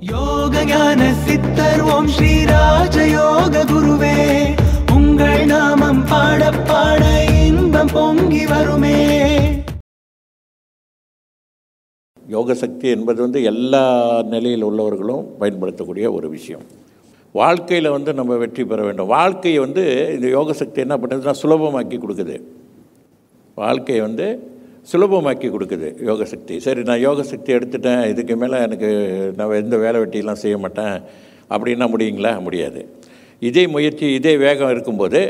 யோக ஞான சித்தர் ஓம் ஸ்ரீ ராஜயோக குருவே, உங்கள் நாமம் பாட பாட இன்பம் பொங்கி வருமே. யோக சக்தி என்பது எல்லா நிலையில் உள்ளவர்களும் பயன்படுத்தக்கூடிய ஒரு விஷயம். வாழ்க்கையில் நம்ம வெற்றி பெற வேண்டும். வாழ்க்கையை இந்த யோக சக்தி என்ன பண்ணுறதுன்னா சுலபமாக்கி கொடுக்குது. வாழ்க்கையை சுலபமாக்கி கொடுக்குது யோக சக்தி. சரி, நான் யோக சக்தி எடுத்துட்டேன், இதுக்கு மேலே நான் எந்த வேலை வெட்டியெல்லாம் செய்ய மாட்டேன் அப்படின்னா முடியுங்களா? முடியாது. இதே முயற்சி இதே வேகம் இருக்கும்போது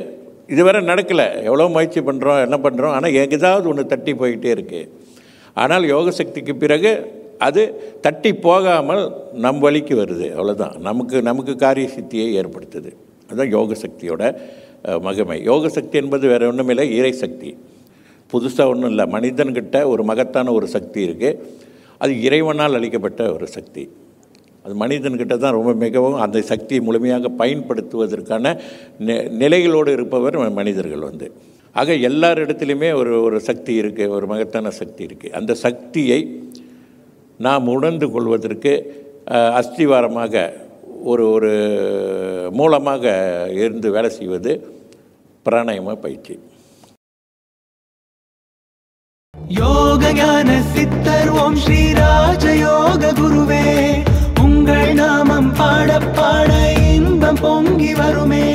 இதுவரை நடக்கலை, எவ்வளோ முயற்சி பண்ணுறோம், என்ன பண்ணுறோம், ஆனால் ஏதாவது ஒன்று தட்டி போய்கிட்டே இருக்குது. ஆனால் யோக சக்திக்கு பிறகு அது தட்டி போகாமல் நம் வழிக்கு வருது. அவ்வளோதான். நமக்கு காரிய சித்தியை ஏற்படுத்துது. அதுதான் யோக சக்தியோட மகிமை. யோக சக்தி என்பது வேறு ஒன்றுமில்லை, இறை சக்தி. புதுசாக ஒன்றும் இல்லை. மனிதன்கிட்ட ஒரு மகத்தான ஒரு சக்தி இருக்குது. அது இறைவனால் அளிக்கப்பட்ட ஒரு சக்தி. அது மனிதன்கிட்ட தான் ரொம்ப மிகவும் அந்த சக்தியை முழுமையாக பயன்படுத்துவதற்கான நிலைகளோடு இருப்பவர் மனிதர்கள். ஆக எல்லார் இடத்துலையுமே ஒரு சக்தி இருக்குது, ஒரு மகத்தான சக்தி இருக்குது. அந்த சக்தியை நாம் உணர்ந்து கொள்வதற்கு அஸ்திவாரமாக ஒரு மூலமாக இருந்து வேலை செய்வது பிராணாயாம பயிற்சி. யோக ஞான சித்தர் ஓம் ஸ்ரீ ராஜயோக குருவே, உங்கள் நாமம் பாட பாட இன்பம் பொங்கி வருமே.